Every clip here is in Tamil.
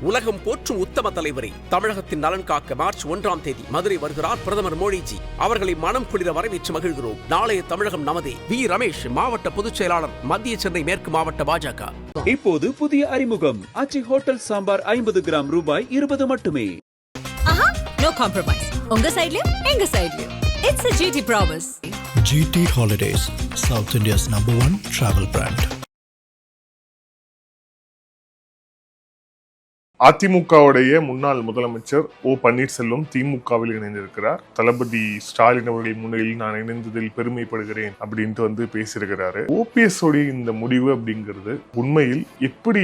உலகம் போற்றும் உத்தம தலைவரை தமிழகத்தின் நலன் காக்க மார்ச் 1ஆம் தேதி மதுரை வருகிறார் பிரதமர் மோடிஜி. அவர்களை மனம் குளிர வரவேற்று மகிழ்கிறோம். நாளைய தமிழகம் நமதே. வி ரமேஷ், மாவட்ட பொதுச் செயலாளர், மத்திய சென்னை மேற்கு மாவட்ட பாஜக. இப்போது புதிய அறிமுகம் ஆச்சி ஹோட்டல் சாம்பார் 50 கிராம் ரூபாய் 20 மட்டுமே. No compromise. உங்க சைடுலயும் எங்க சைடுலயும். It's a GT promise. GT Holidays, South India's #1 travel brand. அதிமுகவுடைய முன்னாள் முதலமைச்சர் ஓ பன்னீர்செல்வம் திமுகவில் இணைந்திருக்கிறார். தளபதி ஸ்டாலின் அவர்கள் முன்னிலையில் நான் இணைந்ததில் பெருமைப்படுகிறேன் அப்படின்ட்டு பேசியிருக்கிறாரு. ஓபிஎஸ் உடைய இந்த முடிவு அப்படிங்கிறது உண்மையில் எப்படி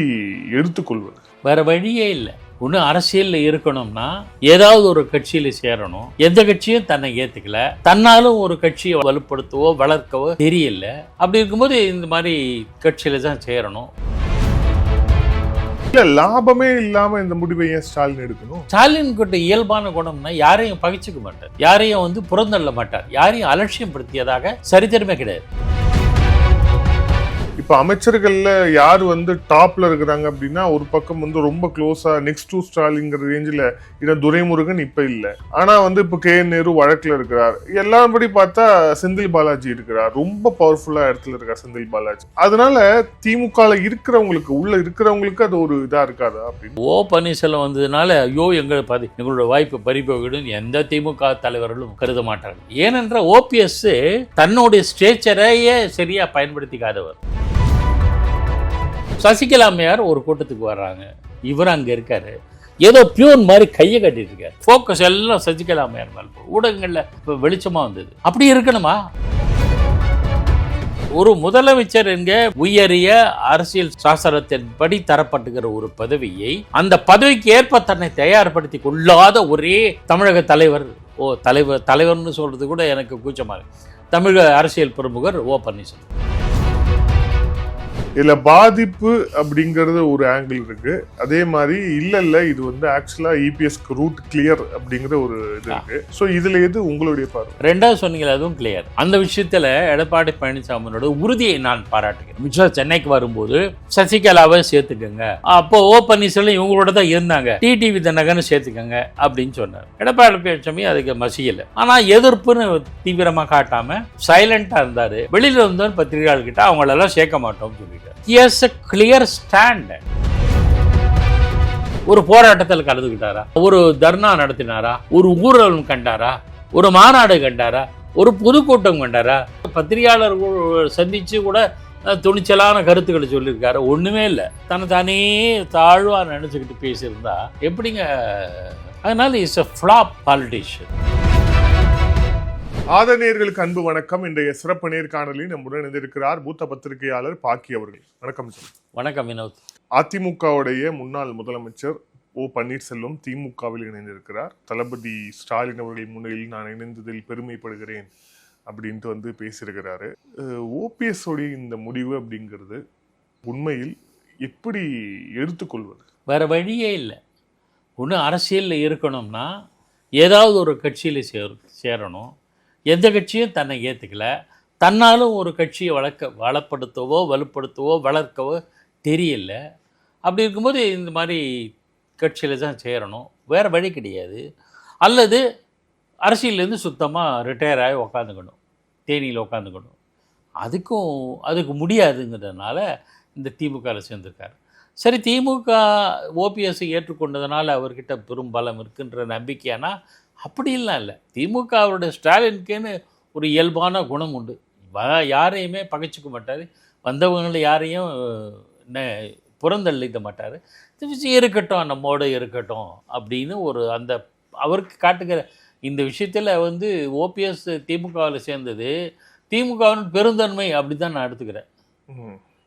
எடுத்துக்கொள்வது? வேற வழியே இல்லை. ஒன்று அரசியலில் இருக்கணும்னா ஏதாவது ஒரு கட்சியில் சேரணும். எந்த கட்சியும் தன்னை ஏற்றுக்கல, தன்னாலும் ஒரு கட்சியை வலுப்படுத்தவோ வளர்க்கவோ தெரியல. அப்படி இருக்கும்போது இந்த மாதிரி கட்சியில தான் சேரணும். இல்ல, லாபமே இல்லாம இந்த முடிவை ஏன் ஸ்டாலின் எடுக்கணும்? ஸ்டாலின் கிட்ட இயல்பான குணம்னா யாரையும் பகிச்சுக்க மாட்டார், யாரையும் புறந்தள்ள மாட்டார், யாரையும் அலட்சியம் படுத்தியதாக சரித்திரமே கிடையாது. இப்ப அமைச்சர்கள்ல யார் டாப்ல இருக்கிறாங்க அப்படின்னா, ஒரு பக்கம் ரொம்ப க்ளோஸா நெக்ஸ்ட் டு ஸ்டாலின்ங்கிற ரேஞ்சில் துரைமுருகன் இப்ப இல்ல. ஆனா இப்ப கே என் நேரு வழக்குல இருக்கிறார். எல்லாருபடி பார்த்தா செந்தில் பாலாஜி இருக்கிறார். ரொம்ப பவர்ஃபுல்லா இடத்துல இருக்கார் செந்தில் பாலாஜி. அதனால திமுக இருக்கிறவங்களுக்கு, உள்ள இருக்கிறவங்களுக்கு அது ஒரு இதா இருக்காதா அப்படின்னு. ஓ பன்னீர்செல்வம் வந்ததுனால ஐயோ எங்களோட வாய்ப்பு பறிபோகிடும் எந்த திமுக தலைவர்களும் கருத மாட்டார்கள். ஏனென்ற ஓபிஎஸ் தன்னுடைய ஸ்டேச்சரையே சரியா பயன்படுத்திக்காதவர். சசிகலா அம்மையார் ஒரு கூட்டத்துக்கு வர்றாங்க, இவர் அங்க இருக்காரு, ஏதோ பியூன் மாதிரி கையை கட்டிட்டு இருக்காரு. போக்கஸ் எல்லாம் சசிகலா அம்மையார் மேல. ஊடகங்கள்ல இப்ப வெளிச்சமா வந்தது. அப்படி இருக்கணுமா? ஒரு முதலமைச்சர் என்க உயரிய அரசியல் சாசனத்தின்படி தரப்பட்டுகிற ஒரு பதவியை, அந்த பதவிக்கு ஏற்ப தன்னை தயார்படுத்தி கொள்ளாத ஒரே தமிழக தலைவர் தலைவர்னு சொல்றது கூட எனக்கு கூச்சமா இருக்கு. தமிழக அரசியல் பிரமுகர் ஓ பன்னீர்செல்வம். இதுல பாதிப்பு அப்படிங்கறது ஒரு ஆங்கிள் இருக்கு. அதே மாதிரி இல்ல இது ஆக்சுவலா இபிஎஸ்க்கு ரூட் கிளியர் அப்படிங்கிற ஒரு இது இருக்கு. சோ இதுல எது உங்களுடைய பார்வை? ரெண்டாவது சொன்னீங்களா, அதுவும் கிளியர். அந்த விஷயத்துல எடப்பாடி பழனிசாமியோட உறுதியை நான் பாராட்டுகிறேன். மிச்சம் சென்னைக்கு வரும்போது சசிகலாவை சேர்த்துக்கங்க, அப்போ ஓ பன்னீர்செல்வம் இவங்களோட தான் இருந்தாங்க, டிடிவி தினகரன் சேர்த்துக்கங்க அப்படின்னு சொன்னார். எடப்பாடி பழனிசாமி அதுக்கு மசியல. ஆனா எதிர்ப்புன்னு தீவிரமா காட்டாம சைலண்டா இருந்தாரு. வெளியில வந்தவர் பத்திரிகையாளர் கிட்ட அவங்களெல்லாம் சேர்க்க மாட்டோம் சொல்லிட்டு. He has a clear stand. ஒரு போராட்டத்தில் கலந்துக்கிட்டாரா, ஒரு தர்ணா நடத்தினாரா, ஒரு ஊர்வலம் கண்டாரா, ஒரு மாநாடு கண்டாரா, ஒரு பொதுக்கூட்டம் கண்டாரா, பத்திரிகையாளர்கள் சந்திச்சு கூட துணிச்சலான கருத்துக்களை சொல்லியிருக்காரு? ஒண்ணுமே இல்லை. தானே தாழ்வா நினைச்சுக்கிட்டு பேசியிருந்தா எப்படிங்க? அதனால இஸ் a flop politician. ஆதரணியர்களுக்கு அன்பு வணக்கம். இன்றைய சிறப்பு நேர்காணலில் நம்முடன் இணைந்திருக்கிறார் மூத்த பத்திரிகையாளர் பாக்கி அவர்கள். வணக்கம் சார். வணக்கம் வினோத். அதிமுகவுடைய முன்னாள் முதலமைச்சர் ஓ பன்னீர்செல்வம் திமுகவில் இணைந்திருக்கிறார். தளபதி ஸ்டாலின் அவர்கள் முன்னிலையில் நான் இணைந்ததில் பெருமைப்படுகிறேன் அப்படின்ட்டு பேசியிருக்கிறாரு. ஓபிஎஸ் உடைய இந்த முடிவு அப்படிங்கிறது உண்மையில் எப்படி எடுத்துக்கொள்வது? வேற வழியே இல்லை. ஒன்று அரசியலில் இருக்கணும்னா ஏதாவது ஒரு கட்சியில் சேரணும். எந்த கட்சியும் தன்னை ஏற்றுக்கல, தன்னாலும் ஒரு கட்சியை வளப்படுத்தவோ வலுப்படுத்தவோ வளர்க்கவோ தெரியல. அப்படி இருக்கும்போது இந்த மாதிரி கட்சியில் தான் சேரணும். வேறு வழி கிடையாது. அல்லது அரசியலேருந்து சுத்தமாக ரிட்டையர் ஆகி உக்காந்துக்கணும், தேனியில் உக்காந்துக்கணும். அதுக்கு முடியாதுங்கிறதுனால இந்த திமுகவில் சேர்ந்துருக்காரு. சரி, திமுக ஓபிஎஸ்ஸை ஏற்றுக்கொண்டதுனால அவர்கிட்ட பெரும் பலம் இருக்குன்ற நம்பிக்கையானா அப்படிலாம் இல்லை. திமுக அவருடைய ஸ்டாலினுக்குன்னு ஒரு இயல்பான குணம் உண்டு. யாரையுமே பகைச்சிக்க மாட்டார், வந்தவங்களை யாரையும் புறந்தள்ளிக்க மாட்டார். இருக்கட்டும், நம்மோடு இருக்கட்டும் அப்படின்னு ஒரு அந்த அவருக்கு காட்டுகிற இந்த விஷயத்தில் ஓபிஎஸ் திமுகவில் சேர்ந்தது திமுகவின் பெருந்தன்மை அப்படி தான் நான் எடுத்துக்கிறேன்.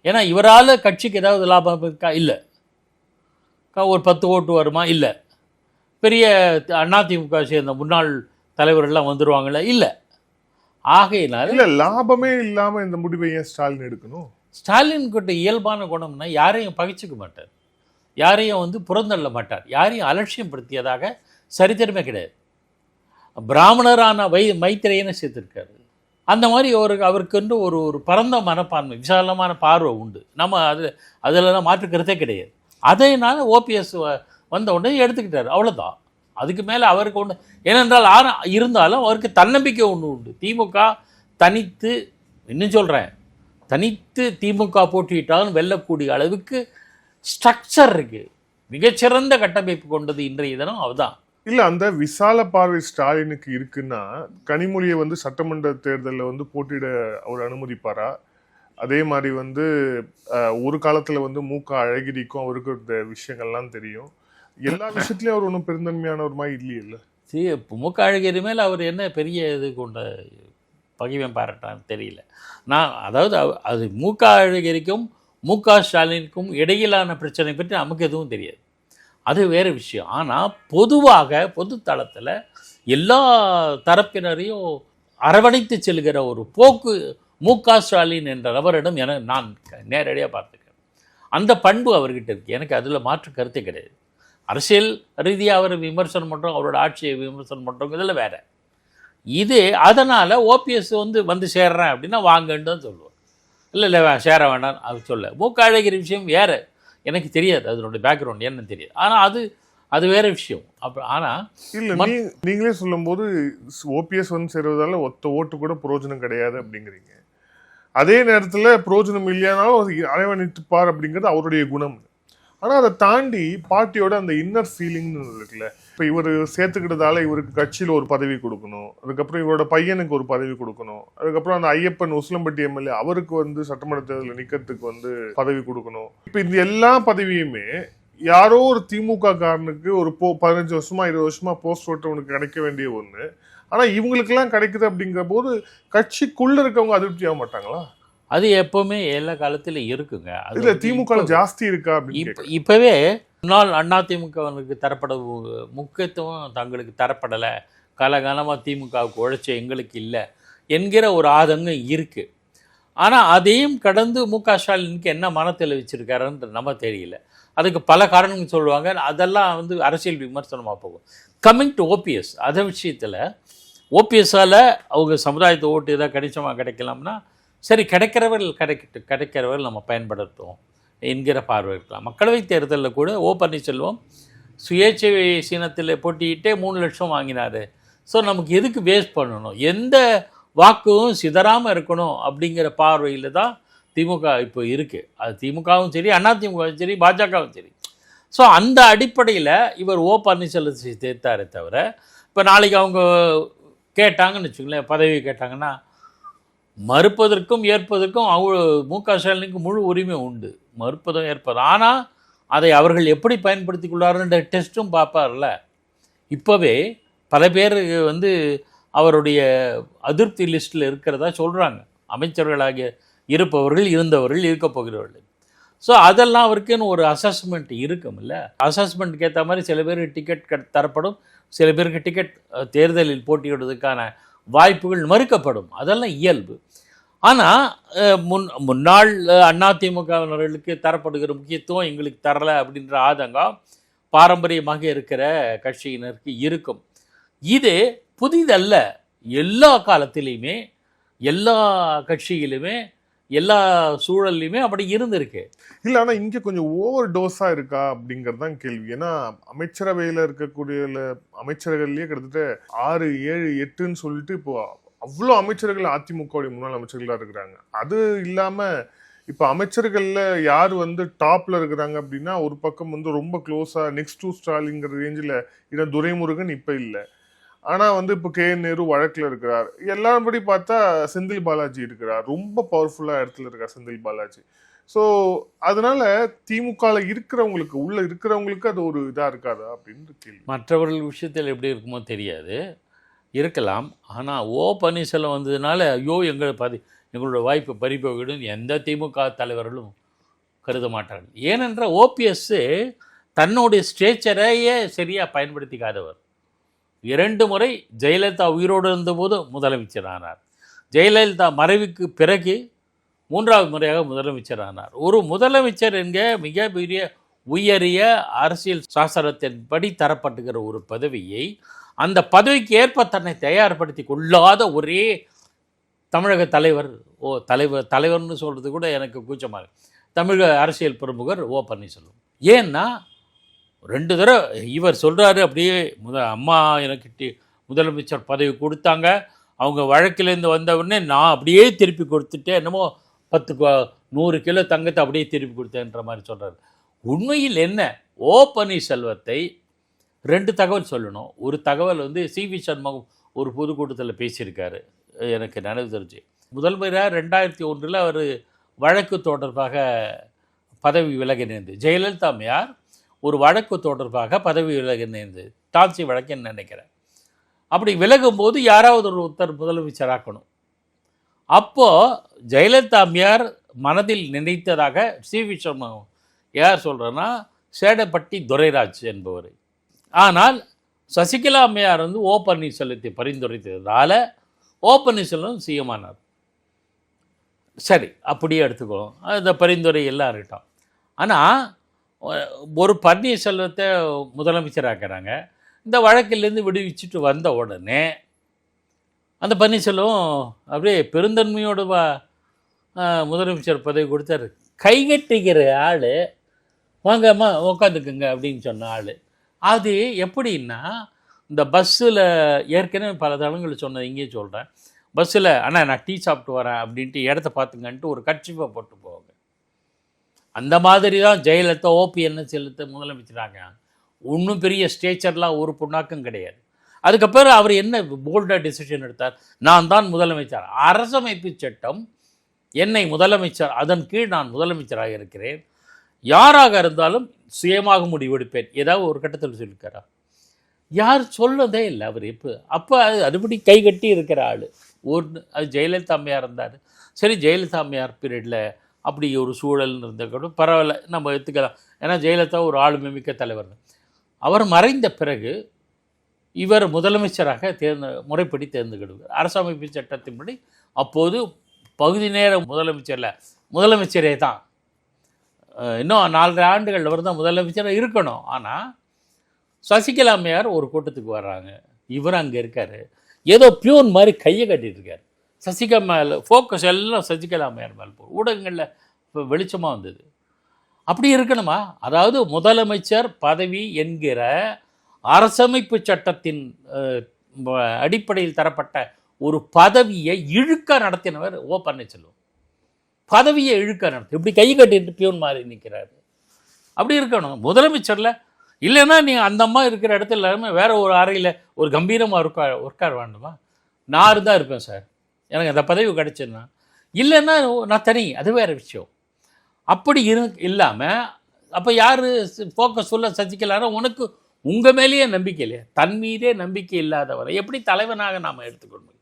ஏன்னா இவரால் கட்சிக்கு ஏதாவது லாபம் இருக்கா? இல்லை. ஒரு 10 ஓட்டு வருமா? இல்லை. பெரிய அதிமுக சேர்ந்த முன்னாள் தலைவர்கள்லாம் வந்துடுவாங்களா? இல்லை. ஆகையினால லாபமே இல்லாம இந்த முடிவை ஏன் ஸ்டாலின் எடுக்கணும்? ஸ்டாலின் கிட்ட இயல்பான குணம்னா யாரையும் பகிச்சுக்க மாட்டார், யாரையும் புறந்தள்ள மாட்டார், யாரையும் அலட்சியம் படுத்தியதாக சரித்திரமே கிடையாது. பிராமணரான மைத்திரையனை சேர்த்திருக்காரு. அந்த மாதிரி அவருக்கு ஒரு பரந்த மனப்பான்மை, விசாலமான பார்வை உண்டு. நம்ம அதிலலாம் மாற்றுக்கிறதே கிடையாது. அதனால ஓபிஎஸ் வந்த உடனே எடுத்துக்கிட்டாரு, அவ்வளோதான். அதுக்கு மேலே அவருக்கு ஒன்று, ஏனென்றால் இருந்தாலும் அவருக்கு தன்னம்பிக்கை ஒன்று உண்டு. திமுக தனித்து, இன்னும் சொல்கிறேன், தனித்து திமுக போட்டியிட்டாலும் வெல்லக்கூடிய அளவுக்கு ஸ்ட்ரக்சர் இருக்குது. மிகச்சிறந்த கட்டமைப்பு கொண்டது இன்றைய தினம் அவதான். இல்ல, அந்த விசால பார்வை ஸ்டாலினுக்கு இருக்குன்னா கனிமொழியை வந்து சட்டமன்ற தேர்தலில் வந்து போட்டியிட அவர் அனுமதிப்பாரா? அதே மாதிரி வந்து ஒரு காலத்துல வந்து மூக்க அழகிரிக்கும் அவருக்கு இந்த விஷயங்கள்லாம் தெரியும். எல்லா விஷயத்துலயும் அவர் ஒன்றும் பெருந்தன்மையான ஒரு மாதிரி இல்லையே. இல்லை, இப்போ மூக்க அழகிரி மேலே அவர் என்ன பெரிய இது கொண்ட பகிவம் பாராட்டான்னு தெரியல. அதாவது அது மூக்க அழகிரிக்கும் முக ஸ்டாலினுக்கும் இடையிலான பிரச்சனை பற்றி நமக்கு எதுவும் தெரியாது, அது வேறு விஷயம். ஆனால் பொதுவாக பொது தளத்தில் எல்லா தரப்பினரையும் அரவணைத்து செல்கிற ஒரு போக்கு முக ஸ்டாலின் என்ற நபரிடம் நான் நேரடியாக பார்த்துக்கிறேன். அந்த பண்பு அவர்கிட்ட இருக்குது, எனக்கு அதில் மாற்று கருத்தே கிடையாது. அரசியல் ரீதியாக அவர் விமர்சனம் பண்ணுறோம், அவரோட ஆட்சியை விமர்சனம் பண்ணுறோம், இதில் வேறு. இது அதனால் ஓபிஎஸ் வந்து சேர்றேன் அப்படின்னா வாங்கன்னு தான் சொல்லுவார். இல்லை சேர வேண்டாம் அது சொல்ல. மூக்க அழகிரி விஷயம் வேறு, எனக்கு தெரியாது அதனுடைய பேக்ரவுண்ட் என்னன்னு தெரியாது. ஆனால் அது வேற விஷயம். ஆனால் இல்லை, நீங்களே சொல்லும்போது ஓபிஎஸ் வந்து சேர்வதால ஒத்த ஓட்டு கூட பிரயோஜனம் கிடையாது அப்படிங்கிறீங்க. அதே நேரத்தில் பிரயோஜனம் இல்லையானாலும் அரவணைத்துப்பார் அப்படிங்கிறது அவருடைய குணம். ஆனால் அதை தாண்டி பார்ட்டியோட அந்த இன்னர் ஃபீலிங்னு இருக்குல்ல, இப்போ இவர் சேர்த்துக்கிட்டதால இவருக்கு கட்சியில் ஒரு பதவி கொடுக்கணும், அதுக்கப்புறம் இவரோட பையனுக்கு ஒரு பதவி கொடுக்கணும், அதுக்கப்புறம் அந்த ஐயப்பன் உசிலம்பட்டி எம்எல்ஏ அவருக்கு வந்து சட்டமன்ற தேர்தலில் நிற்கிறதுக்கு வந்து பதவி கொடுக்கணும். இப்போ இந்த எல்லா பதவியுமே யாரோ ஒரு திமுக காரனுக்கு ஒரு 15 வருஷமா 20 வருஷமா போஸ்ட் ஓட்டவனுக்கு கிடைக்க வேண்டிய ஒன்று. ஆனால் இவங்களுக்கெல்லாம் கிடைக்குது அப்படிங்கிற போது கட்சிக்குள்ள இருக்கவங்க அதிருப்தி ஆக மாட்டாங்களா? அது எப்பவுமே எல்லா காலத்திலும் இருக்குங்க. அது திமுக ஜாஸ்தி இருக்கா? இப்பவே முன்னாள் அதிமுகவுக்கு தரப்பட முக்கியத்துவம் தங்களுக்கு தரப்படலை, காலகாலமாக திமுகவுக்கு உழைச்ச எங்களுக்கு இல்லை என்கிற ஒரு ஆதங்கம் இருக்குது. ஆனால் அதையும் கடந்து முக ஸ்டாலினுக்கு என்ன மனத்தில் வச்சுருக்காருன்ற நம்ம தெரியல. அதுக்கு பல காரணங்கள் சொல்லுவாங்க, அதெல்லாம் அரசியல் விமர்சனமாக போகும். கம்மிங் டு ஓபிஎஸ், அதை விஷயத்தில் ஓபிஎஸ்ஸால் அவங்க சமுதாயத்தை ஓட்டு ஏதாவது கணிசமாக கிடைக்கலாம்னா சரி, கிடைக்கிறவர்கள் நம்ம பயன்படுத்துவோம் என்கிற பார்வை இருக்கலாம். மக்களவைத் தேர்தலில் கூட பன்னீர்செல்வம் சுயேட்சை சின்னத்தில் போட்டியிட்டே 3 லட்சம் வாங்கினார். ஸோ நமக்கு எதுக்கு வேஸ்ட் பண்ணணும், எந்த வாக்கும் சிதறாமல் இருக்கணும் அப்படிங்கிற பார்வையில் தான் திமுக இப்போ இருக்குது. அது திமுகவும் சரி, அதிமுகவும் சரி, பாஜகவும் சரி. ஸோ அந்த அடிப்படையில் இவர் பன்னீர்செல்வத்தை சேர்த்தாரே தவிர, இப்போ நாளைக்கு அவங்க கேட்டாங்கன்னு வச்சுங்களேன், பதவி கேட்டாங்கன்னா மறுப்பதற்கும் ஏற்பதற்கும் முக ஸ்டாலினுக்கு முழு உரிமை உண்டு, மறுப்பதும் ஏற்பதும். ஆனால் அதை அவர்கள் எப்படி பயன்படுத்தி கொள்ளாருன்ற டெஸ்ட்டும் பார்ப்பார்ல. இப்போவே பல பேர் அவருடைய அதிருப்தி லிஸ்ட்டில் இருக்கிறதா சொல்கிறாங்க, அமைச்சர்களாக இருப்பவர்கள், இருந்தவர்கள், இருக்க போகிறவர்கள். ஸோ அதெல்லாம் அவருக்குன்னு ஒரு அசஸ்மெண்ட் இருக்கும்ல. அசஸ்மெண்ட்டுக்கு ஏற்ற மாதிரி சில பேருக்கு டிக்கெட் தரப்படும், சில பேருக்கு டிக்கெட் தேர்தலில் போட்டியிடுவதற்கான வாய்ப்புகள் மறுக்கப்படும், அதெல்லாம் இயல்பு. ஆனால் முன்னாள் அதிமுகவினர்களுக்கு தரப்படுகிற முக்கியத்துவம் எங்களுக்கு தரலை அப்படின்ற ஆதங்கம் பாரம்பரியமாக இருக்கிற கட்சியினருக்கு இருக்கும். இது புதிதல்ல, எல்லா காலத்திலையுமே எல்லா கட்சியிலுமே எல்லா சூழல்லையுமே அப்படி இருந்திருக்கு. இல்லை, ஆனால் இங்கே கொஞ்சம் ஓவர் டோஸாக இருக்கா அப்படிங்கிறது தான் கேள்வி. ஏன்னா அமைச்சரவையில் இருக்கக்கூடிய அமைச்சர்கள்லேயே கிட்டத்தட்ட 6, 7, 8ன்னு சொல்லிட்டு இப்போ அவ்வளோ அமைச்சர்கள் அதிமுகவுடைய முன்னாள் அமைச்சர்களாக இருக்கிறாங்க. அது இல்லாமல் இப்போ அமைச்சர்களில் யார் டாப்பில் இருக்கிறாங்க அப்படின்னா ஒரு பக்கம் ரொம்ப க்ளோஸாக நெக்ஸ்ட் டு ஸ்டாலின்ங்கிற ரேஞ்சில் இடம் துரைமுருகன் இப்போ இல்லை. ஆனால் இப்போ கேஎன் நேரு வழக்கில் இருக்கிறார். எல்லாரும்படி பார்த்தா செந்தில் பாலாஜி இருக்கிறார், ரொம்ப பவர்ஃபுல்லாக இடத்துல இருக்கார் செந்தில் பாலாஜி. ஸோ அதனால திமுகவில் இருக்கிறவங்களுக்கு, உள்ள இருக்கிறவங்களுக்கு அது ஒரு இதாக இருக்காதா அப்படின்னு கேள்வி. மற்றவர்கள் விஷயத்தில் எப்படி இருக்குமோ தெரியாது, இருக்கலாம். ஆனால் பன்னீர்செல்வம் வந்ததுனால ஐயோ எங்களோட வாய்ப்பு பறிபோகிடும் எந்த திமுக தலைவர்களும் கருத மாட்டார்கள். ஏனென்றால் ஓபிஎஸ் தன்னுடைய ஸ்ட்ரேச்சரையே சரியாக பயன்படுத்திக்காதவர். 2 முறை ஜெயலலிதா உயிரோடு இருந்தபோது முதலமைச்சரானார், ஜெயலலிதா மறைவுக்கு பிறகு 3வது முறையாக முதலமைச்சரானார். ஒரு முதலமைச்சர் மிக பெரிய உயரிய அரசியல் சாசனத்தின்படி தரப்பட்டுகிற ஒரு பதவியை, அந்த பதவிக்கு ஏற்ப தன்னை தயார்படுத்தி கொள்ளாத ஒரே தமிழக தலைவர் தலைவர்னு சொல்கிறது கூட எனக்கு கூச்சமாக, தமிழக அரசியல் பிரமுகர் பன்னீர்செல்வம். ஏன்னா 2 தடவை இவர் சொல்கிறாரு, அப்படியே அம்மா எனக்கு முதலமைச்சர் பதவி கொடுத்தாங்க, அவங்க வழக்கிலேருந்து வந்த உடனே நான் அப்படியே திருப்பி கொடுத்துட்டேன், என்னமோ 100 கிலோ தங்கத்தை அப்படியே திருப்பி கொடுத்தேன்ற மாதிரி சொல்கிறாரு. உண்மையில் என்ன, ஓ பன்னீர்செல்வத்தை 2 தகவல் சொல்லணும். ஒரு தகவல் வந்து சி.வி. சண்முகம் ஒரு பொதுக்கூட்டத்தில் பேசியிருக்காரு, எனக்கு நினைவு தெரிஞ்சு. முதல் முறையாக 2001 அவர் வழக்கு தொடர்பாக பதவி விலக நேர்ந்து, ஜெயலலிதா அம்மையார் ஒரு வழக்கு தொடர்பாக பதவி விலக நேர்ந்து, டான்சி வழக்குன்னு நினைக்கிறேன். அப்படி விலகும்போது யாராவது ஒருத்தர் முதலமைச்சராக்கணும். அப்போது ஜெயலலிதா அம்மையார் மனதில் நினைத்ததாக சி.வி. சண்முகம் யார் சொல்கிறேன்னா சேடப்பட்டி துரைராஜ் என்பவர். ஆனால் சசிகலா அம்மையார் வந்து ஓ பன்னீர்செல்வத்தை பரிந்துரைத்ததால் ஓ பன்னீர்செல்வம் சிஎம் ஆனார். சரி, அப்படியே எடுத்துக்கணும், அந்த பரிந்துரை எல்லாம் இருக்கட்டும். ஆனால் ஒரு பன்னீர்செல்வத்தை முதலமைச்சராக்கிறாங்க. இந்த வழக்கிலேருந்து விடுவிச்சுட்டு வந்த உடனே அந்த பன்னீர்செல்வம் அப்படியே பெருந்தன்மையோடு முதலமைச்சர் பதவி கொடுத்தாரு. கைகட்டிக்கிற ஆள், வாங்கம்மா உட்காந்துக்குங்க அப்படின்னு சொன்ன ஆள். அது எப்படின்னா, இந்த பஸ்ஸில் ஏற்கனவே பல தளங்களில் சொன்னது இங்கே சொல்கிறேன், பஸ்ஸில் அண்ணா நான் டீ சாப்பிட்டு வரேன் அப்படின்ட்டு இடத்த பார்த்துங்கன்ட்டு ஒரு கட்சிப்பை போட்டு போவாங்க. அந்த மாதிரி தான் ஜெயலலிதா ஓபிஎன்னு செலுத்த முதலமைச்சராங்க. ஒன்றும் பெரிய ஸ்டேச்சர்லாம் ஒரு புண்ணாக்கும் கிடையாது. அதுக்கப்புறம் அவர் என்ன போல்டாக டெசிஷன் எடுத்தார், நான் தான் முதலமைச்சர், அரசமைப்பு சட்டம் என்னை முதலமைச்சர், அதன் கீழ் நான் முதலமைச்சராக இருக்கிறேன், யாராக இருந்தாலும் சுயமாக முடிவெடுப்பேன், ஏதாவது ஒரு கட்டத்தில் சொல்லியிருக்காரா? யார் சொல்லதே இல்லை அவர். அப்போ அதுபடி கை கட்டி இருக்கிற ஆள் அது ஜெயலலிதா அம்மையார் இருந்தார். சரி, ஜெயலலிதா அம்மையார் பீரியடில் அப்படி ஒரு சூழல் இருந்த கூட பரவாயில்ல, நம்ம எடுத்துக்கலாம். ஏன்னா ஜெயலலிதா ஒரு ஆளுமை மிக்க தலைவர். அவர் மறைந்த பிறகு இவர் முதலமைச்சராக முறைப்படி தேர்ந்தெடுக்கிறார் அரசமைப்பு சட்டத்தின்படி. அப்போது பகுதி நேர முதலமைச்சரே தான். இன்னும் 4 ஆண்டுகள் அவர் தான் முதலமைச்சராக இருக்கணும். ஆனால் சசிகலா அம்மையார் ஒரு கூட்டத்துக்கு வர்றாங்க, இவர் அங்கே இருக்கார், ஏதோ பியூன் மாதிரி கையை கட்டிட்டு இருக்கார். சசிகலா மேலே ஃபோக்கஸ் எல்லாம் சசிகலா அம்மையார் மேலே போகும். ஊடகங்களில் இப்போ வெளிச்சமாக வந்தது. அப்படி இருக்கணுமா? அதாவது முதலமைச்சர் பதவி என்கிற அரசமைப்பு சட்டத்தின் அடிப்படையில் தரப்பட்ட ஒரு பதவியை இழுக்க நடத்தினவர் ஓ பன்னீர்செல்வம். பதவியை இழுக்க நடத்தி இப்படி கை கட்டிட்டு பியூன் மாதிரி நிற்கிறாரு. அப்படி இருக்கணும் முதலமைச்சரில். இல்லைன்னா நீங்கள் அந்த அம்மா இருக்கிற இடத்துல எல்லாருமே வேறு ஒரு அறையில் ஒரு கம்பீரமாக உட்கார வேண்டுமா? நான் இருந்தால் இருப்பேன் சார், எனக்கு அந்த பதவி கிடச்சிருந்தா. இல்லைன்னா நான் தனி, அது வேறு விஷயம். அப்படி இல்லாமல் அப்போ யார் ஃபோக்கஸ் சொல்ல சசிகலானா, உனக்கு உங்கள் மேலேயே நம்பிக்கை இல்லையா? தன் மீதே நம்பிக்கை இல்லாதவரை எப்படி தலைவனாக நாம் எடுத்துக்கொள்ள முடியும்?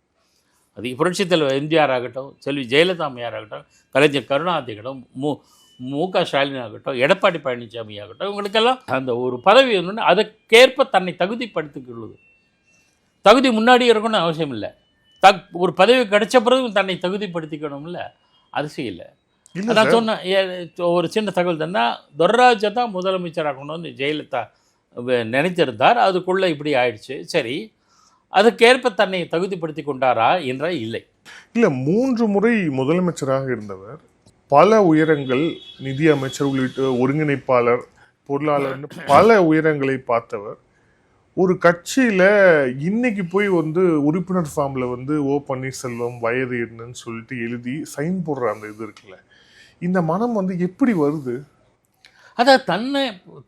அது புரட்சித் தலைவர் எம்ஜிஆர் ஆகட்டும், செல்வி ஜெயலலிதா அம்மையார் ஆகட்டும், கலைஞர் கருணாநிதி ஆகட்டும், மு.க. ஸ்டாலின் ஆகட்டும், எடப்பாடி பழனிசாமி ஆகட்டும், இவங்களுக்கெல்லாம் அந்த ஒரு பதவி ஒன்று அதற்கேற்ப தன்னை தகுதிப்படுத்திக் தகுதி முன்னாடி இருக்கணும்னு அவசியம் இல்லை. ஒரு பதவி கிடைச்ச பிறகு தன்னை தகுதிப்படுத்திக்கணும்ல, அது செய்யலை. நான் சொன்னேன் ஒரு சின்ன தகவல் தானே, துரைராஜை தான் முதலமைச்சராக கொண்டு வந்து ஜெயலலிதா நினைத்திருந்தார். அதுக்குள்ளே இப்படி ஆயிடுச்சு. சரி, அதுக்கேற்ப தன்னை தகுதிப்படுத்தி கொண்டாரா என்றால் இல்லை. 3 முறை முதலமைச்சராக இருந்தவர், பல உயரங்கள், நிதி அமைச்சர் உள்ளிட்ட ஒருங்கிணைப்பாளர், பொருளாளர்னு பல உயரங்களை பார்த்தவர். ஒரு கட்சியில இன்னைக்கு போய் வந்து உறுப்பினர் ஃபார்ம்ல வந்து ஓ பன்னீர்செல்வம் வயது என்னன்னு சொல்லிட்டு எழுதி சைன் போடுற அந்த இது இருக்குல்ல, இந்த மனம் வந்து எப்படி வருது? அதான்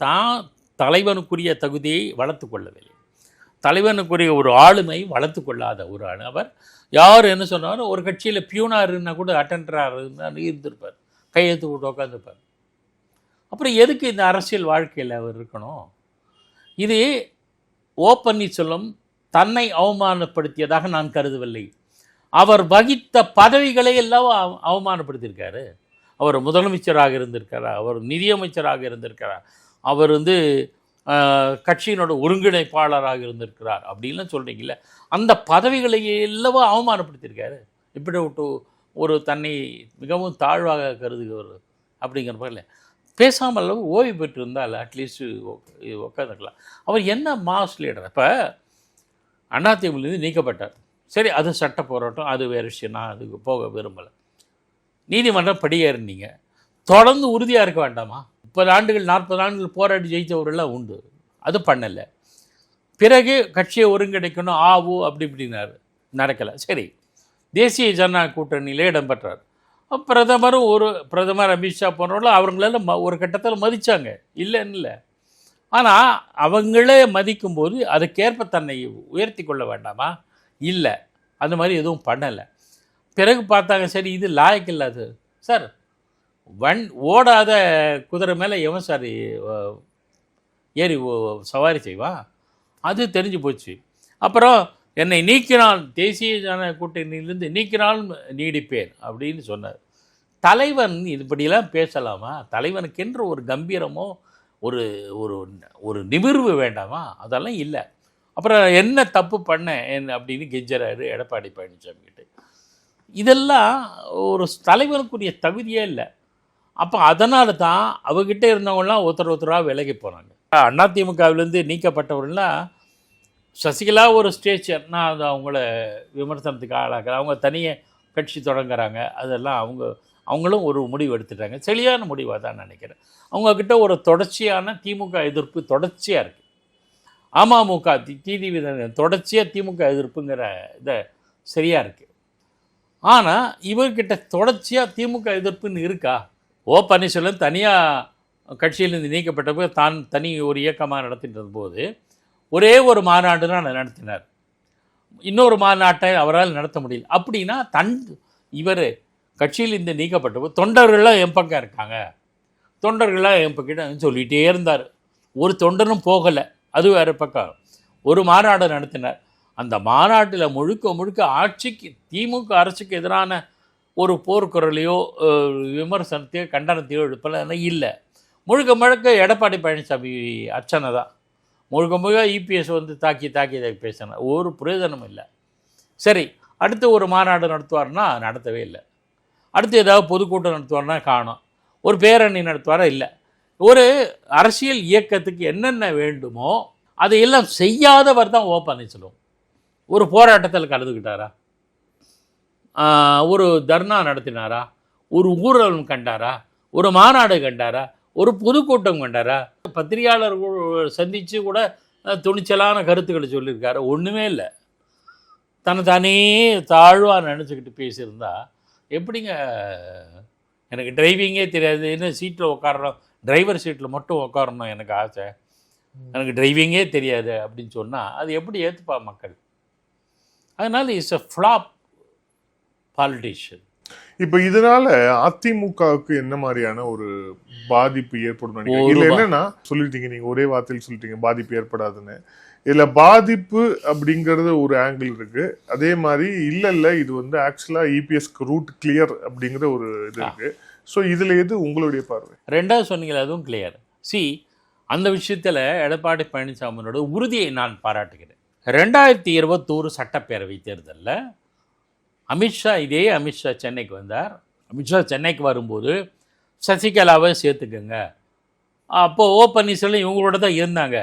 தான் தலைவனுக்குரிய தகுதியை வளர்த்து கொள்ளவில்லை, தலைவனுக்குரிய ஒரு ஆளுமை வளர்த்து கொள்ளாத ஒரு ஆள். அவர் யார் என்ன சொன்னாலும் ஒரு கட்சியில் பியூனாருன்னா கூட அட்டெண்டராக இருந்திருப்பார், கையெழுத்து போட்டு உட்காந்துருப்பார். அப்புறம் எதுக்கு இந்த அரசியல் வாழ்க்கையில் அவர் இருக்கணும்? இது ஓ பன்னீர்செல்வம் தன்னை அவமானப்படுத்தியதாக நான் கருதவில்லை. அவர் வகித்த பதவிகளை எல்லாம் அவமானப்படுத்தியிருக்காரு. அவர் முதலமைச்சராக இருந்திருக்கிறார், அவர் நிதியமைச்சராக இருந்திருக்கிறார், அவர் வந்து கட்சியினோட ஒருங்கிணைப்பாளராக இருந்திருக்கிறார் அப்படின்லாம் சொல்கிறீங்கள, அந்த பதவிகளை எல்லாம் அவமானப்படுத்தியிருக்காரு. இப்படி ஒரு தன்னை மிகவும் தாழ்வாக கருதுகிறவர் அப்படிங்கிறப்ப இல்லை. பேசாமல் ஓய்வு பெற்றிருந்தால் அட்லீஸ்ட்டு உட்காந்துக்கலாம். அவர் என்ன மாஸ் லீடர்? இப்போ அதிமுகலேருந்து நீக்கப்பட்டார். சரி, அது சட்ட போராட்டம், அது வேறு விஷயம், நான் அதுக்கு போக விரும்பலை. நீதிமன்றம் படியேறினீங்க, தொடர்ந்து உறுதியாக இருக்க வேண்டாமா? 30 ஆண்டுகள் 40 ஆண்டுகள் போராடி ஜெயித்தவர்கள்லாம் உண்டு. அது பண்ணலை. பிறகு கட்சியை ஒருங்கிணைக்கணும் ஆவு அப்படி இப்படின்னாரு, நடக்கலை. சரி, தேசிய ஜனநாயக கூட்டணியிலே இடம்பெற்றார். பிரதமர் அமித்ஷா போன்றவர்கள் அவங்களால ஒரு கட்டத்தில் மதித்தாங்க, இல்லைன்னு இல்லை. ஆனால் அவங்களே மதிக்கும்போது அதுக்கேற்ப தன்னை உயர்த்தி கொள்ள வேண்டாமா? இல்லை, அந்த மாதிரி எதுவும் பண்ணலை. பிறகு பார்த்தாங்க, சரி இது லாயக்கு இல்லாது சார், ஓடாத குதிரை மேலே எவன் சார் ஏறி சவாரி செய்வான்? அது தெரிஞ்சு போச்சு. அப்புறம் என்னை நீக்கினால், தேசிய ஜனநாயக கூட்டணியிலிருந்து நீக்கினால் நீடிப்பேன் அப்படின்னு சொன்னார். தலைவன் இப்படியெல்லாம் பேசலாமா? தலைவனுக்கென்று ஒரு கம்பீரமோ ஒரு ஒரு ஒரு நிமிர்வு வேண்டாமா? அதெல்லாம் இல்லை. அப்புறம் என்ன தப்பு பண்ணேன் அப்படின்னு கெஞ்சறாரு எடப்பாடி பழனிசாமி கிட்ட. இதெல்லாம் ஒரு தலைவனுக்குரிய தகுதியே இல்லை. அப்போ அதனால தான் அவகிட்ட இருந்தவங்களாம் ஒருத்தராக விலகி போனாங்க. அதிமுகவிலேருந்து நீக்கப்பட்டவர்கள்லாம் சசிகலா ஒரு ஸ்டேச்சர், நான் அது அவங்கள விமர்சனத்துக்கு ஆளாக்குறேன். அவங்க தனியே கட்சி தொடங்குறாங்க, அதெல்லாம் அவங்களும் ஒரு முடிவு எடுத்துட்டாங்க. சரியான முடிவாக தான் நினைக்கிறேன். அவங்கக்கிட்ட ஒரு தொடர்ச்சியான திமுக எதிர்ப்பு தொடர்ச்சியாக இருக்குது. அமமுக தொடர்ச்சியாக திமுக எதிர்ப்புங்கிற இதை சரியாக இருக்குது. ஆனால் இவர்கிட்ட தொடர்ச்சியாக திமுக எதிர்ப்புன்னு இருக்கா? ஓ பன்னீர்செல்வம் தனியாக கட்சியிலிருந்து நீக்கப்பட்டப்போ தான் தனி ஒரு இயக்கமாக நடத்திட்டு போது ஒரே ஒரு மாநாடு தான் நடத்தினார். இன்னொரு மாநாட்டை அவரால் நடத்த முடியல. அப்படின்னா இவர் கட்சியில் இந்த நீக்கப்பட்டபோது தொண்டர்கள்லாம் என் பக்கம் இருக்காங்க, தொண்டர்கள்லாம் என் பக்கம் சொல்லிகிட்டே இருந்தார். ஒரு தொண்டனும் போகலை. அது வேறு பக்கம். ஒரு மாநாடு நடத்தினார். அந்த மாநாட்டில் முழுக்க திமுக அரசுக்கு எதிரான ஒரு போர்க்குரலையோ விமர்சனத்தையோ கண்டனத்தையோ எழுப்பல இல்லை. முழுக்க எடப்பாடி பழனிசாமி அர்ச்சனை தான். முழுக்க இபிஎஸ் வந்து தாக்கி பேசினார். ஒரு பிரயோஜனம் இல்லை. சரி, அடுத்து ஒரு மாநாடு நடத்துவார்னா நடத்தவே இல்லை. அடுத்து ஏதாவது பொதுக்கூட்டம் நடத்துவார்னா காணோம். ஒரு பேரணி நடத்துவாரா? இல்லை. ஒரு அரசியல் இயக்கத்துக்கு என்னென்ன வேண்டுமோ அதையெல்லாம் செய்யாதவர் தான் ஓ பன்னீர்செல்வம். ஒரு போராட்டத்தில் கலந்துக்கிட்டாரா? ஒரு தர்ணா நடத்தினாரா? ஒரு ஊர்வலம் கண்டாரா? ஒரு மாநாடு கண்டாரா? ஒரு பொதுக்கூட்டம் கண்டாரா? பத்திரிகையாளர்கள் சந்தித்து கூட துணிச்சலான கருத்துக்களை சொல்லியிருக்காரு. ஒன்றுமே இல்லை. தானே தாழ்வாக நினச்சிக்கிட்டு பேசியிருந்தா எப்படிங்க? எனக்கு டிரைவிங்கே தெரியாது, என்ன சீட்டில் உட்காரணும், டிரைவர் சீட்டில் மட்டும் உட்காரணும் எனக்கு ஆசை, எனக்கு டிரைவிங்கே தெரியாது அப்படின்னு சொன்னால் அது எப்படி ஏற்றுப்பா மக்கள்? அதனால் இட்ஸ் அ ஃப்ளாப் பாலிட்டிஷியன். இப்போ இதனால அதிமுகவுக்கு என்ன மாதிரியான ஒரு பாதிப்பு ஏற்படும் நினைக்கிறீங்க? இல்லை என்னன்னா சொல்லிட்டீங்க, நீங்க ஒரே வார்த்தையில் சொல்லிட்டீங்க பாதிப்பு ஏற்படாதுன்னு. இதுல பாதிப்பு அப்படிங்கறது ஒரு ஆங்கிள் இருக்கு. அதே மாதிரி இல்ல இது வந்து ஆக்சுவலா இபிஎஸ்க்கு ரூட் கிளியர் அப்படிங்கிற ஒரு இது இருக்கு. ஸோ இதுல எது உங்களுடைய பார்வை? ரெண்டாவது சொன்னீங்களா, அதுவும் கிளியர். அந்த விஷயத்துல எடப்பாடி பழனிசாமியோட உறுதியை நான் பாராட்டுகிறேன். 2021 சட்டப்பேரவை தேர்தலில் அமித்ஷா சென்னைக்கு வந்தார். அமித்ஷா சென்னைக்கு வரும்போது சசிகலாவை சேர்த்துக்கங்க, அப்போது ஓ பன்னீர்செல்வம் இவங்களோட தான் இருந்தாங்க,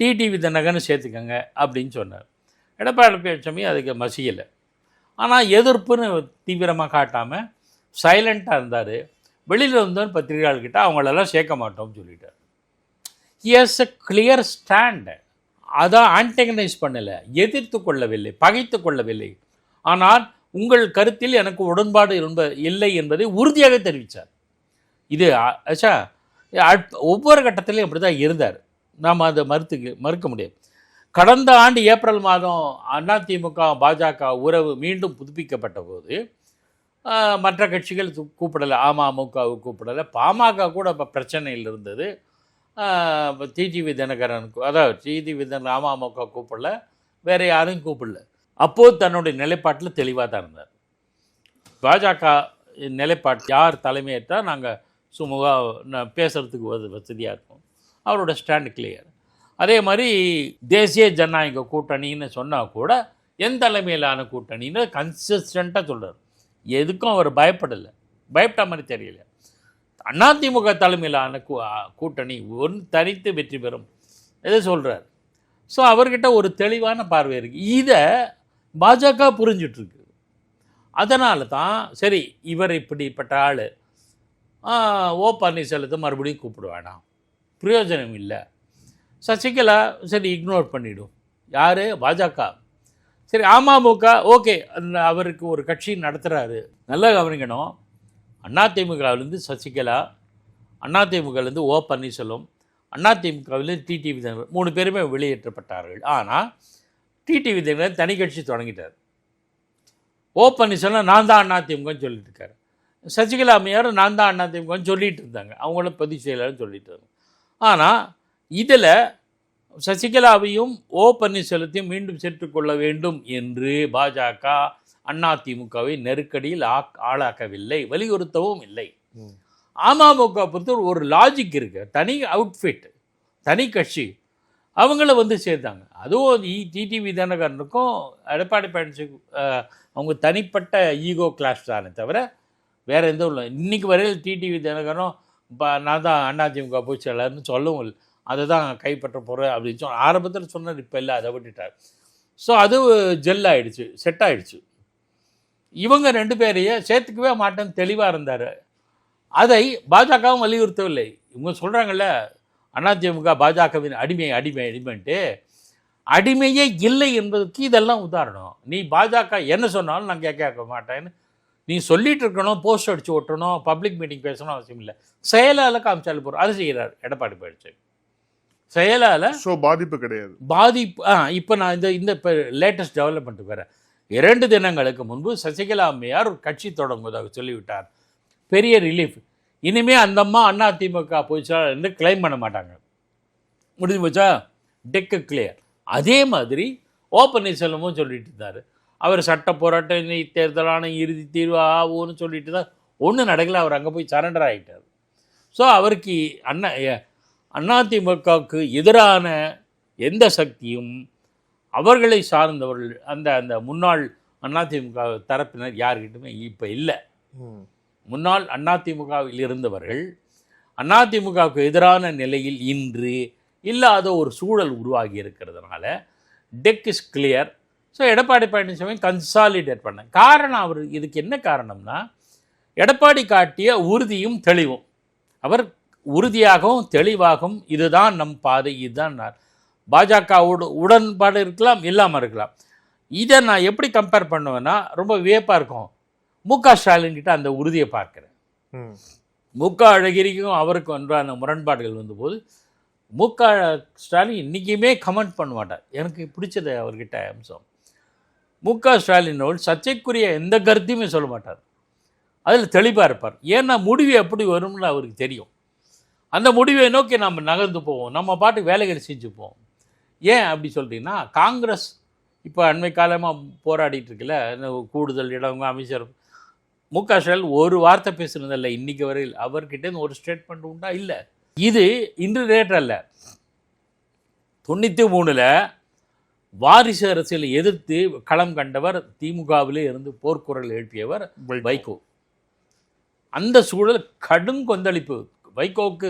டிடிவி தினகரன் சேர்த்துக்கங்க அப்படின்னு சொன்னார். எடப்பாடி பழனிசாமி அதுக்கு மசியலை. ஆனால் எதிர்ப்புன்னு தீவிரமாக காட்டாமல் சைலண்ட்டாக இருந்தார். வெளியில் இருந்தோன்னு பத்திரிகையாளர்கிட்ட அவங்களெல்லாம் சேர்க்க மாட்டோம்னு சொல்லிட்டார். He has a clear stand. அதான் ஆன்டகனைஸ் பண்ணலை, எதிர்த்து கொள்ளவில்லை, பகைத்து கொள்ளவில்லை. ஆனால் உங்கள் கருத்தில் எனக்கு உடன்பாடு இல்லை என்பதை உறுதியாக தெரிவித்தார். இது ஆச்சா ஒவ்வொரு கட்டத்திலையும் அப்படி தான் இருந்தார். நாம் அதை மறுக்க முடியாது. கடந்த ஆண்டு ஏப்ரல் மாதம் அதிமுக பாஜக உறவு மீண்டும் புதுப்பிக்கப்பட்ட போது மற்ற கட்சிகள் கூப்பிடலை, அமமுகவை கூப்பிடலை, பாமக கூட இப்போ பிரச்சனையில் இருந்தது. டிடிவி தினகரனுக்கு, அதாவது டிடிவி தினகரன் அமமுக கூப்பிடல, வேறு யாரையும் கூப்பிடல. அப்போது தன்னுடைய நிலைப்பாட்டில் தெளிவாக தான் இருந்தார். பாஜக நிலைப்பாட்டு யார் தலைமையேற்றால் நாங்கள் சுமூகமாக பேசுகிறதுக்கு வசதியாக இருக்கும். அவரோட ஸ்டாண்ட் கிளியர். அதே மாதிரி தேசிய ஜனநாயக கூட்டணின்னு சொன்னால் கூட என் தலைமையிலான கூட்டணின்னு கன்சிஸ்டண்ட்டாக சொல்கிறார். எதுக்கும் அவர் பயப்பட்ட மாதிரி தெரியல. அதிமுக தலைமையிலான கூட்டணி தனித்து வெற்றி பெறும் எதை சொல்கிறார். ஸோ அவர்கிட்ட ஒரு தெளிவான பார்வை இருக்குது. இதை பாஜக புரிஞ்சிட்ருக்கு. அதனால தான் சரி இவர் இப்படிப்பட்ட ஆள் ஓ பன்னீர்செல்வத்தை மறுபடியும் கூப்பிட வேணாம், பிரயோஜனம் இல்லை. சசிகலா சரி இக்னோர் பண்ணிவிடும். யார்? பாஜக. சரி அமமுக ஓகே, அவருக்கு ஒரு கட்சி நடத்துகிறாரு. நல்லா கவனிக்கணும், அதிமுகவிலேருந்து சசிகலா, அதிமுகவிலேருந்து ஓ பன்னீர்செல்வம், அதிமுகவிலேருந்து டிடிவி தினகரன் 3 பேருமே வெளியேற்றப்பட்டார்கள். ஆனால் டிடிவி தினகரன் தனி கட்சி தொடங்கிட்டார். ஓ பன்னீர்செல்வம் நான் தான் அதிமுகன்னு சொல்லிட்டு இருக்காரு. சசிகலா அம்மையார் நான் தான் அதிமுகன்னு சொல்லிட்டு இருந்தாங்க, அவங்களும் பதிவு செயலாளர்னு சொல்லிட்டு இருந்தாங்க. ஆனால் இதில் சசிகலாவையும் ஓ பன்னீர்செல்வத்தையும் மீண்டும் சேர்த்துக்கொள்ள வேண்டும் என்று பாஜக அதிமுகவை நெருக்கடியில் ஆளாக்கவில்லை, வலியுறுத்தவும் இல்லை. அமமுக பொறுத்த ஒரு லாஜிக் இருக்குது, தனி அவுட்ஃபிட், தனி கட்சி, அவங்கள வந்து சேர்த்தாங்க. அதுவும் டிடிவி தினகரனுக்கும் எடப்பாடி பழனிசாமி அவங்க தனிப்பட்ட ஈகோ கிளாஷ் தானே தவிர வேறு எந்த இல்லை. இன்றைக்கி வரையில் டிடிவி தினகரனும் நான் தான் அதிமுக பொதுச் செயலாளர்னு சொல்லவும் இல்லை, அதை தான் கைப்பற்ற போகிறேன் அப்படின்னு ஆரம்பத்தில் சொன்னார், இப்போ இல்லை, அதை விட்டுட்டார். ஸோ அது ஜெல் ஆகிடுச்சு, செட் ஆகிடுச்சு. இவங்க 2 பேரையும் சேர்த்துக்கவே மாட்டேன்னு தெளிவாக இருந்தார். அதை பாஜகவும் வலியுறுத்தவில்லை. இவங்க சொல்கிறாங்கல்ல அதிமுக பாஜகவின் அடிமைன்ட்டு, அடிமையே இல்லை என்பதற்கு இதெல்லாம் உதாரணம். நீ பாஜக என்ன சொன்னாலும் நான் கேட்க மாட்டேன்னு நீ சொல்லிட்டு இருக்கணும், போஸ்ட் அடித்து ஓட்டணும், பப்ளிக் மீட்டிங் பேசணும் அவசியம் இல்லை, செயலால் காமிச்சாலும் போகிறோம். அது செய்கிறார் எடப்பாடி பழனிசாமி செயலால். ஸோ பாதிப்பு கிடையாது. இப்போ நான் இந்த இப்போ லேட்டஸ்ட் டெவலப்மெண்ட் வேறு. 2 தினங்களுக்கு முன்பு சசிகலா அம்மையார் ஒரு கட்சி தொடங்குவதாக சொல்லிவிட்டார். பெரிய ரிலீஃப். இனிமேல் அந்த அம்மா அதிமுக பொதுச்செயலாளர் என்று கிளைம் பண்ண மாட்டாங்க. முடிஞ்சு போச்சா? டெக்கு கிளியர். அதே மாதிரி ஓ பன்னீர்செல்வமும் சொல்லிட்டு இருந்தார், அவர் சட்ட போராட்டம் தேர்தலான இறுதி தீர்வு ஆகும்னு சொல்லிட்டு தான் ஒன்றும் நடக்கலை. அவர் அங்கே போய் சரண்டர் ஆகிட்டார். ஸோ அவருக்கு அதிமுகவுக்கு எதிரான எந்த சக்தியும் அவர்களை சார்ந்தவர்கள் அந்த முன்னாள் அதிமுக தரப்பினர் யார்கிட்டுமே இப்போ இல்லை. முன்னாள் அதிமுகவில் இருந்தவர்கள் அதிமுகவுக்கு எதிரான நிலையில் இன்று இல்லாத ஒரு சூழல் உருவாகி இருக்கிறதுனால tech is clear. So Edappadi Palaniswami consolidate பண்ண காரணம், அவர் இதுக்கு என்ன காரணம்னா எடப்பாடி காட்டிய உறுதியும் தெளிவும். அவர் உறுதியாகவும் தெளிவாகவும் இதுதான் நம் பாதை, இதுதான் பாஜகவோட உடன்பாடு இருக்கலாம், இல்லாமல் இருக்கலாம். இதை நான் எப்படி கம்பேர் பண்ணுவேன்னா ரொம்ப வியப்பாக இருக்கும். ஸ்டாலின் கிட்ட அந்த உறுதியை பார்க்குறேன். அழகிரிக்கும் அவருக்கும் ஒன்றான முரண்பாடுகள் வந்தபோது ஸ்டாலின் இன்றைக்குமே கமெண்ட் பண்ண மாட்டார். எனக்கு பிடிச்சது அவர்கிட்ட அம்சம், ஸ்டாலினோடு சர்ச்சைக்குரிய எந்த கருத்தையுமே சொல்ல மாட்டார். அதில் தெளிவாக இருப்பார். ஏன்னா முடிவு எப்படி வரும்னு அவருக்கு தெரியும். அந்த முடிவை நோக்கி நம்ம நகர்ந்து போவோம், நம்ம பாட்டு வேலைகள் செஞ்சுப்போம். ஏன் அப்படி சொல்லிட்டீங்கன்னா, காங்கிரஸ் இப்போ அண்மை காலமாக போராடிட்டு இருக்குல்ல, கூடுதல் இடவங்க அமைச்சர் ஸ்டாலின் ஒரு வார்த்தை பேசுனதில்லை இன்றைக்கி வரையில். அவர்கிட்ட ஒரு ஸ்டேட்மெண்ட் உண்டா? இல்லை. இது இன்று ரேட் அல்ல. 93 வாரிசு அரசியலை எதிர்த்து களம் கண்டவர், திமுகவிலே இருந்து போர்க்குரல் எழுப்பியவர் வைகோ. அந்த சூழல் கடும் கொந்தளிப்பு. வைகோவுக்கு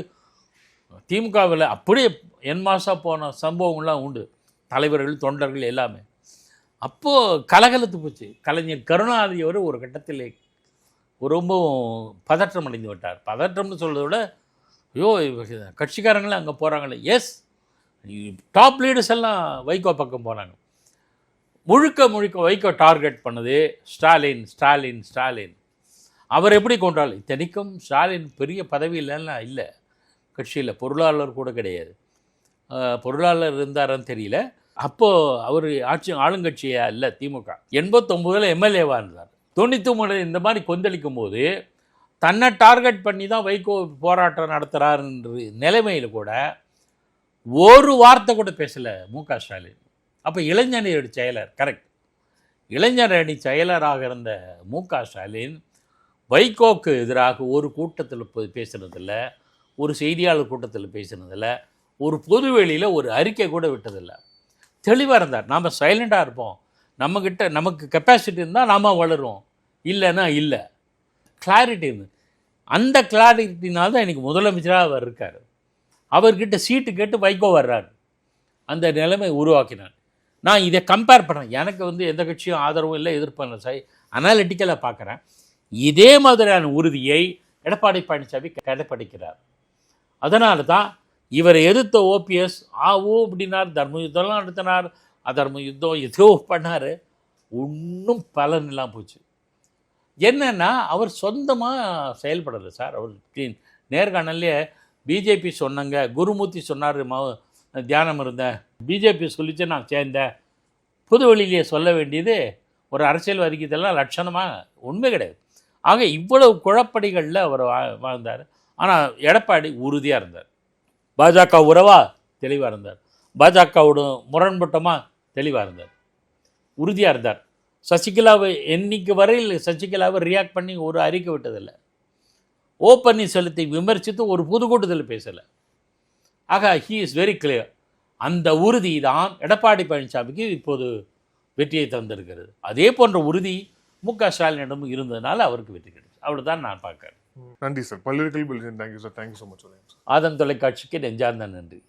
திமுகவில் அப்படியே என்மாசா போன சம்பவங்கள்லாம் உண்டு, தலைவர்கள் தொண்டர்கள் எல்லாமே. அப்போது கலகலத்து போச்சு. கலைஞர் கருணாநிதி அவர் ஒரு கட்டத்தில் ரொம்பவும் பதற்றம் அடைந்து விட்டார். பதற்றம்னு சொல்கிறத விட, ஐயோ கட்சிக்காரங்களே அங்கே போகிறாங்களே. எஸ், டாப் லீடர்ஸ் எல்லாம் வைகோ பக்கம் போனாங்க. முழுக்க வைகோ டார்கெட் பண்ணது ஸ்டாலின் ஸ்டாலின் ஸ்டாலின். அவர் எப்படி கொண்டாள்? இத்தனைக்கும் ஸ்டாலின் பெரிய பதவியிலலாம் இல்லை, கட்சியில் பொருளாளர் கூட கிடையாது. பொருளாளர் இருந்தாரான்னு தெரியல. அப்போது அவர் ஆளுங்கட்சியாக இல்லை திமுக. 89 எம்எல்ஏவாக இருந்தார். 93 இந்த மாதிரி கொந்தளிக்கும் போது தன்னை டார்கெட் பண்ணி தான் வைகோ போராட்டம் நடத்துகிறாருன்ற நிலைமையில் கூட ஒரு வார்த்தை கூட பேசலை ஸ்டாலின். அப்போ இளைஞரணி செயலர், கரெக்ட், இளைஞரணி செயலராக இருந்த ஸ்டாலின் வைகோக்கு எதிராக ஒரு கூட்டத்தில் பேசுனதில்லை, ஒரு செய்தியாளர் கூட்டத்தில் பேசுனதில்லை, ஒரு பொதுவெளியில் ஒரு அறிக்கை கூட விட்டதில்லை. தெளிவாக இருந்தார். நாம் சைலண்டாக இருப்போம், நமக்கு கெப்பாசிட்டி இருந்தால் நாம் வளருவோம், இல்லைன்னா இல்லை. கிளாரிட்டி இருந்து அந்த கிளாரிட்டினால தான் இன்றைக்கி முதலமைச்சராக அவர் இருக்கார். அவர்கிட்ட சீட்டு கேட்டு வைகோ வர்றார். அந்த நிலைமை உருவாக்கினார். நான் இதை கம்பேர் பண்ணுறேன். எனக்கு எந்த கட்சியும் ஆதரவும் இல்லை, எதிர்ப்பும் இல்லை. அனாலிட்டிக்கலாக பார்க்குறேன். இதே மாதிரியான உறுதியை எடப்பாடி பழனிசாமி கடைப்பிடிக்கிறார். அதனால தான் இவரை எதிர்த்த ஓபிஎஸ் ஓ அப்படின்னார், தர்ம யுத்தம்லாம் நடத்தினார், அதர்ம யுத்தம் ஏதோ பண்ணார், ஒன்றும் பலன் இல்லாமல் போச்சு. என்னன்னா அவர் சொந்தமாக செயல்படலை சார். அவர் நேர்காணல்லே பிஜேபி சொன்னாங்க, குருமூர்த்தி சொன்னார் தியானம் இருந்தேன், பிஜேபி சொல்லிச்சு நான் சேர்ந்தேன், புது வழியிலேயே சொல்ல வேண்டியது ஒரு அரசியல்வாதிக்கு இதெல்லாம் லட்சணமாக உண்மை கிடையாது. ஆக இவ்வளவு குழப்படிகளில் அவர் வாழ்ந்தார். ஆனால் எடப்பாடி உறுதியாக இருந்தார். பாஜக உறவா தெளிவாக இருந்தார், பாஜகவோட முரண்பட்டமாக தெளிவாக இருந்தார், உறுதியாக இருந்தார். சசிகலாவை இன்னைக்கு வரையில் சசிகலாவை ரியாக்ட் பண்ணி ஒரு அறிக்கை விட்டதில்லை. ஓ பன்னீர்செல்வத்தை விமர்சித்து ஒரு பொதுக்கூட்டத்தில் பேசலை. ஆக ஹீ இஸ் வெரி கிளியர். அந்த உறுதி தான் எடப்பாடி பழனிசாமிக்கு இப்போது வெற்றியை தந்திருக்கிறது. அதே போன்ற உறுதி மு.க. ஸ்டாலினிடம் இருந்ததுனால அவருக்கு வெற்றி கிடைச்சு. அவ்வளோதான் நான் பார்க்குறேன். நன்றி சார். பல்வேறு கேள்வி. Thank you sir. Thank you so much. Aadhan தொலைக்காட்சிக்கு நெஞ்சார்ந்த நன்றி.